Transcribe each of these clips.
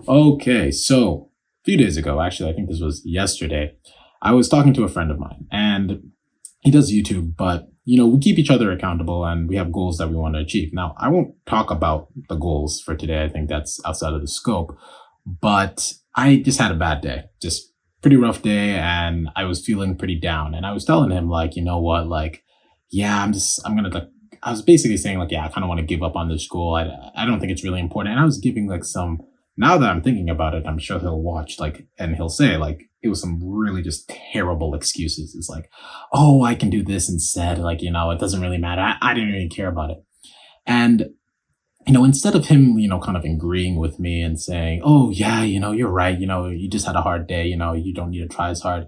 Okay, so a few days ago, actually, I think this was yesterday, I was talking to a friend of mine and he does YouTube, but we keep each other accountable and we have goals that we want to achieve. Now, I won't talk about the goals for today. I think that's outside of the scope, but I just had a bad day, just pretty rough day, and I was feeling pretty down. And I was telling him, like, you know what, like, yeah, I'm gonna like, I was basically saying, like, yeah, I kind of want to give up on this goal. I don't think it's really important. And I was giving like some, now that I'm thinking about it, I'm sure he'll watch, like, and he'll say, like, it was some really just terrible excuses. It's like, oh, I can do this instead. Like, it doesn't really matter. I didn't really care about it. And instead of him, kind of agreeing with me and saying, oh, yeah, you're right. You just had a hard day. You don't need to try as hard.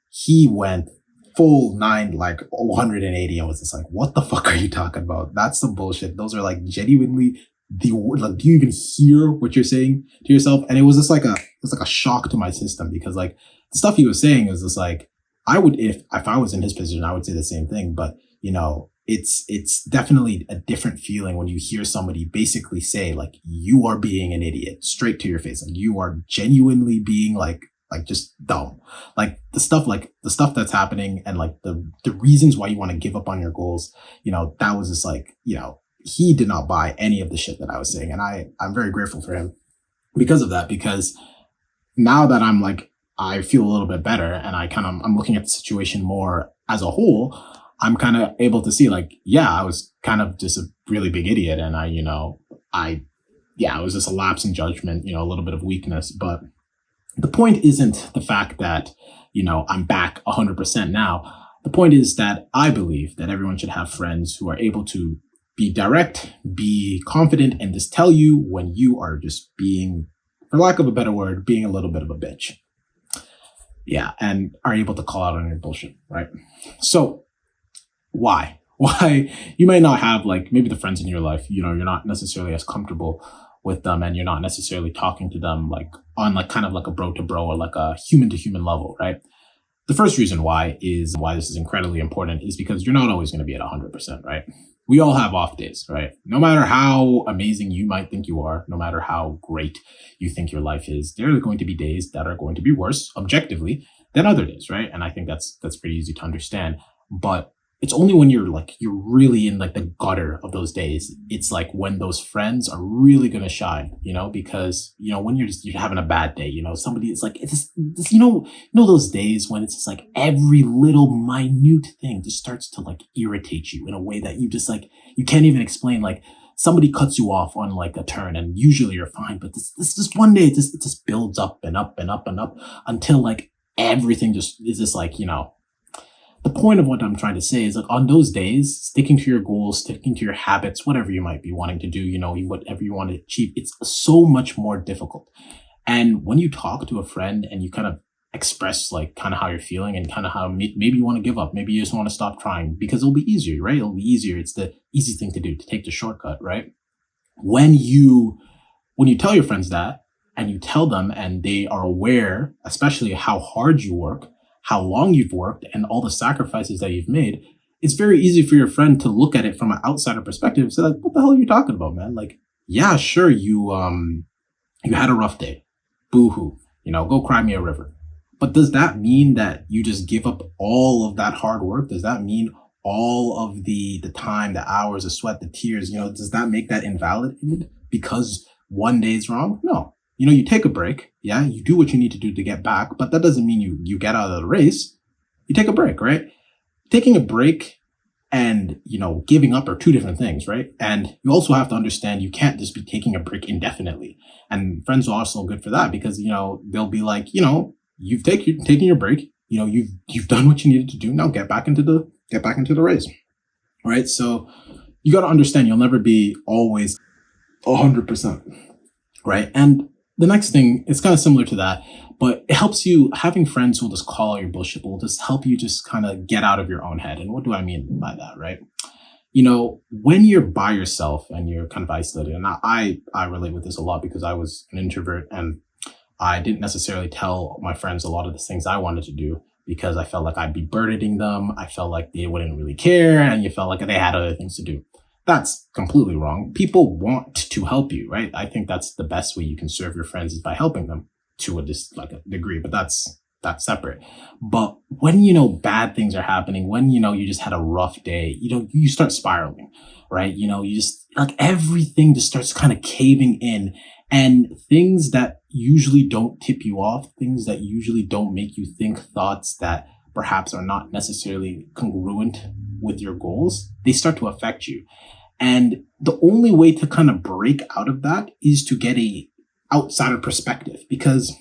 He went full nine, like 180. I was just like, what the fuck are you talking about? That's some bullshit. Those are like genuinely the word. Like, do you even hear what you're saying to yourself? And it was like a shock to my system because, like, the stuff he was saying is just like, I would, if I was in his position, I would say the same thing. But it's definitely a different feeling when you hear somebody basically say, like, you are being an idiot straight to your face, like you are genuinely being like just dumb, like the stuff that's happening, and like the reasons why you want to give up on your goals. That was just like, he did not buy any of the shit that I was saying, and I'm very grateful for him because of that. Because now that I'm like, I feel a little bit better, and I'm looking at the situation more as a whole. I'm kind of able to see, like, yeah, I was kind of just a really big idiot, and I yeah, it was just a lapse in judgment, a little bit of weakness. But the point isn't the fact that, I'm back 100% now. The point is that I believe that everyone should have friends who are able to be direct, be confident, and just tell you when you are just being, for lack of a better word, being a little bit of a bitch. Yeah, and are able to call out on your bullshit, right? So why? Why you may not have, like, maybe the friends in your life, you're not necessarily as comfortable with them, and you're not necessarily talking to them like on like kind of like a bro to bro or like a human to human level, right? The first reason why this is incredibly important is because you're not always going to be at 100%, right? We all have off days, right? No matter how amazing you might think you are, no matter how great you think your life is, there are going to be days that are going to be worse objectively than other days, right? And I think that's pretty easy to understand. But it's only when you're really in like the gutter of those days, it's like when those friends are really gonna shine, because when you're having a bad day, somebody, it's like, it's just, those days when it's just like every little minute thing just starts to like irritate you in a way that you just like, you can't even explain. Like, somebody cuts you off on like a turn and usually you're fine, but this just one day it just builds up and up and up and up until like everything just is just like, the point of what I'm trying to say is, like, on those days, sticking to your goals, sticking to your habits, whatever you might be wanting to do, whatever you want to achieve, it's so much more difficult. And when you talk to a friend and you kind of express like kind of how you're feeling and kind of how maybe you want to give up, maybe you just want to stop trying because it'll be easier, right? It'll be easier. It's the easy thing to do, to take the shortcut, right? When you tell your friends that, and you tell them and they are aware, especially how hard you work, how long you've worked, and all the sacrifices that you've made, it's very easy for your friend to look at it from an outsider perspective and say, like, what the hell are you talking about, man? Like, yeah, sure, you had a rough day. Boo-hoo. Go cry me a river. But does that mean that you just give up all of that hard work? Does that mean all of the time, the hours, the sweat, the tears, does that make that invalid because one day is wrong? No. You take a break. Yeah, you do what you need to do to get back, but that doesn't mean you get out of the race. You take a break, right? Taking a break and, giving up are two different things, right? And you also have to understand you can't just be taking a break indefinitely. And friends are also good for that because, they'll be like, you've taken your break, you've done what you needed to do. Now get back into the race. Right? So you got to understand you'll never be always 100%. Right? And the next thing, it's kind of similar to that, but it helps you, having friends who will just call out your bullshit will just help you just kind of get out of your own head. And what do I mean by that, right? When you're by yourself and you're kind of isolated, and I relate with this a lot because I was an introvert and I didn't necessarily tell my friends a lot of the things I wanted to do because I felt like I'd be burdening them. I felt like they wouldn't really care, and you felt like they had other things to do. That's completely wrong. People want to help you, right? I think that's the best way you can serve your friends is by helping them to like a degree, but that's separate. But when bad things are happening, when you just had a rough day, you start spiraling, right? You just like everything just starts kind of caving in, and things that usually don't tip you off, things that usually don't make you think thoughts that perhaps are not necessarily congruent with your goals, they start to affect you. And the only way to kind of break out of that is to get a outsider perspective, because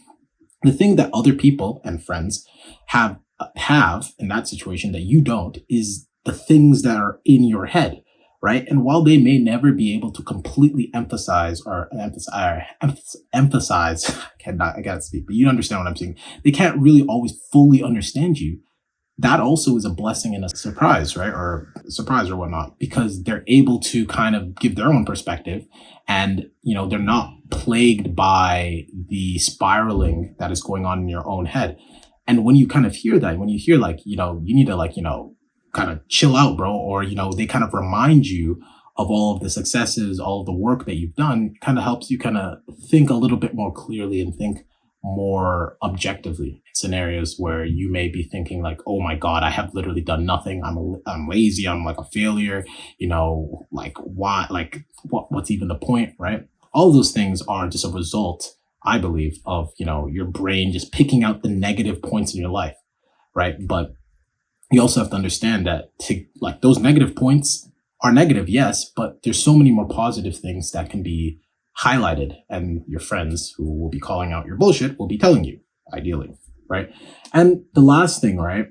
the thing that other people and friends have in that situation that you don't is the things that are in your head, right? And while they may never be able to completely emphasize I gotta speak, but you understand what I'm saying. They can't really always fully understand you. That also is a blessing and a surprise, right? Or surprise or whatnot, because they're able to kind of give their own perspective, and, they're not plagued by the spiraling that is going on in your own head. And when you kind of hear that, when you hear like, you need to like, kind of chill out, bro, or, they kind of remind you of all of the successes, all of the work that you've done, kind of helps you kind of think a little bit more clearly and think more objectively in scenarios where you may be thinking like, oh my God, I have literally done nothing. I'm lazy. I'm like a failure, like why, like what's even the point, right? All of those things are just a result, I believe, of, your brain just picking out the negative points in your life, right? But you also have to understand that like those negative points are negative, yes, but there's so many more positive things that can be highlighted, and your friends who will be calling out your bullshit will be telling you, ideally, right? And the last thing, right?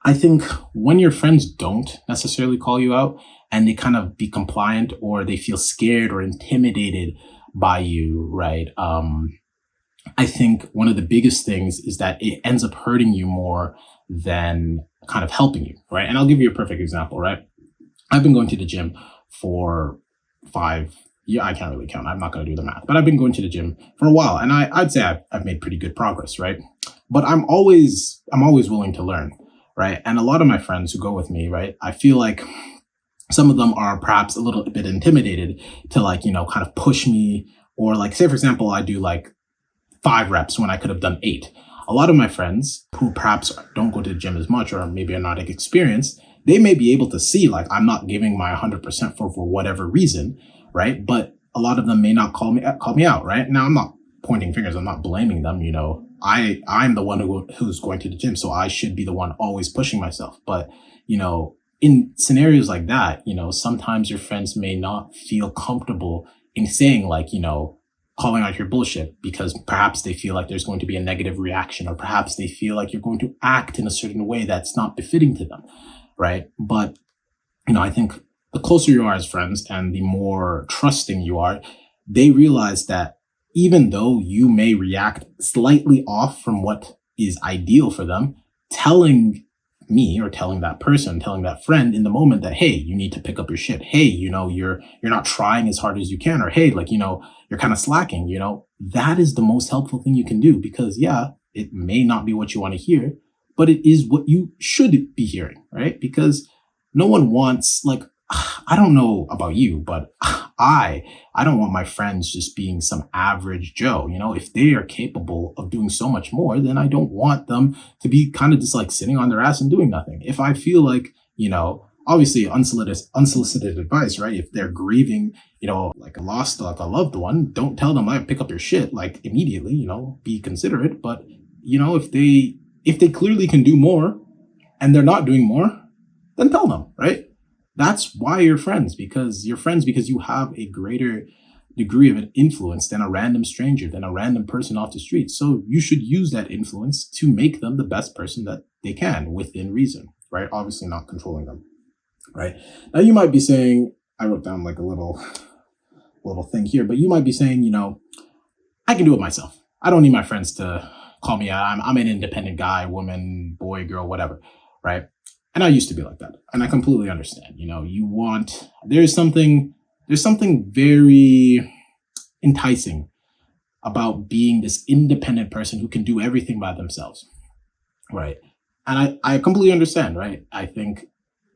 I think when your friends don't necessarily call you out and they kind of be compliant, or they feel scared or intimidated by you, right? I think one of the biggest things is that it ends up hurting you more than kind of helping you, right? And I'll give you a perfect example, right? I've been going to the gym for 5 years. I can't really count. I'm not going to do the math, but I've been going to the gym for a while, and I'd say I've made pretty good progress, right? But I'm always willing to learn, right? And a lot of my friends who go with me, right, I feel like some of them are perhaps a little bit intimidated to like, kind of push me, or like, say, for example, I do like 5 reps when I could have done 8. A lot of my friends who perhaps don't go to the gym as much, or maybe are not as experienced, they may be able to see like I'm not giving my 100% for whatever reason, right? But a lot of them may not call me out, right? Now, I'm not pointing fingers. I'm not blaming them. I'm the one who's going to the gym, so I should be the one always pushing myself. But, in scenarios like that, sometimes your friends may not feel comfortable in saying like, calling out your bullshit, because perhaps they feel like there's going to be a negative reaction, or perhaps they feel like you're going to act in a certain way that's not befitting to them, right? But, I think the closer you are as friends and the more trusting you are, they realize that even though you may react slightly off from what is ideal for them, telling me, or telling that person, telling that friend in the moment that, hey, you need to pick up your shit. Hey, you're not trying as hard as you can, or hey, like, you're kind of slacking, that is the most helpful thing you can do, because yeah, it may not be what you want to hear, but it is what you should be hearing, right? Because no one wants, like, I don't know about you, but I don't want my friends just being some average Joe. If they are capable of doing so much more, then I don't want them to be kind of just like sitting on their ass and doing nothing. If I feel like, obviously unsolicited advice, right? If they're grieving, like a lost, like a loved one, don't tell them, like, pick up your shit, like immediately, be considerate. But, if they clearly can do more and they're not doing more, then tell them, right? That's why you're friends, because you have a greater degree of an influence than a random stranger, than a random person off the street. So you should use that influence to make them the best person that they can within reason, right? Obviously not controlling them, right? Now you might be saying, I wrote down like a little thing here, but you might be saying, I can do it myself. I don't need my friends to call me out. I'm an independent guy, woman, boy, girl, whatever, right? And I used to be like that. And I completely understand. There's something very enticing about being this independent person who can do everything by themselves. Right. And I completely understand, right? I think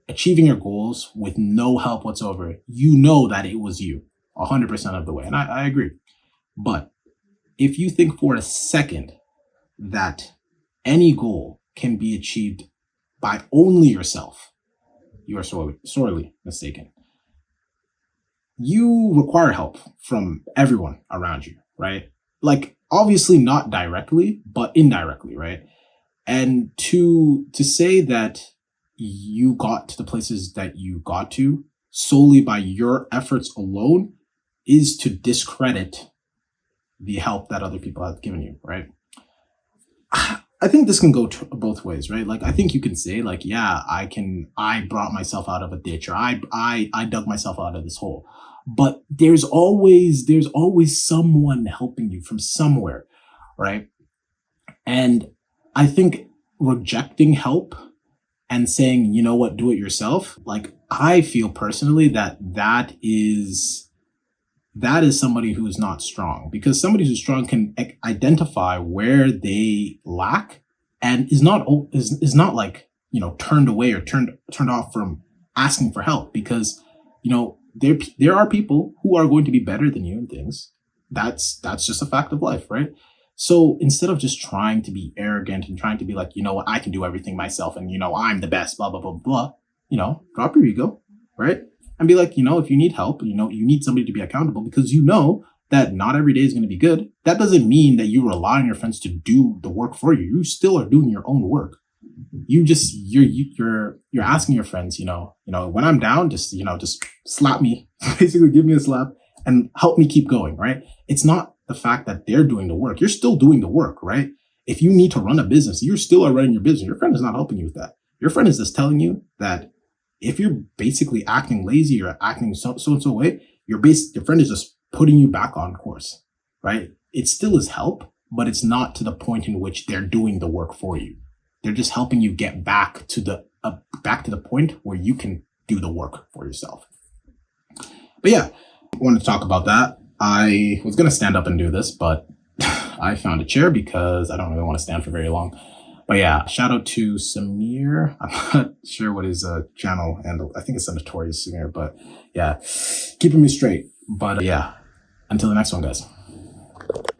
achieving your goals with no help whatsoever, you know that it was you 100% of the way. And I agree. But if you think for a second that any goal can be achieved by only yourself, you are sorely mistaken. You require help from everyone around you, right? Like obviously not directly, but indirectly, right? And to say that you got to the places that you got to solely by your efforts alone is to discredit the help that other people have given you, right? I think this can go both ways, right? Like I think you can say like, yeah, I brought myself out of a ditch, or I dug myself out of this hole. But there's always someone helping you from somewhere, right? And I think rejecting help and saying, you know what, do it yourself, like I feel personally that that is somebody who is not strong, because somebody who's strong can identify where they lack and is not like, turned away or turned off from asking for help, because there are people who are going to be better than you in things. That's just a fact of life, right? So instead of just trying to be arrogant and trying to be like, you know what, I can do everything myself, and I'm the best, blah blah blah blah, drop your ego, right? And be like, if you need help, you need somebody to be accountable, because you know that not every day is going to be good. That doesn't mean that you rely on your friends to do the work for you. You still are doing your own work. You're asking your friends, when I'm down, just slap me, basically give me a slap and help me keep going, right? It's not the fact that they're doing the work. You're still doing the work, right? If you need to run a business, you still are running your business. Your friend is not helping you with that. Your friend is just telling you that if you're basically acting lazy or acting so and so way, your friend is just putting you back on course, right? It still is help, but it's not to the point in which they're doing the work for you. They're just helping you get back to the point where you can do the work for yourself. But yeah, I wanted to talk about that. I was gonna stand up and do this, but I found a chair because I don't really want to stand for very long. But yeah, shout out to Samir. I'm not sure what his channel handle. I think it's a Notorious Samir, but yeah, keeping me straight. But yeah, until the next one, guys.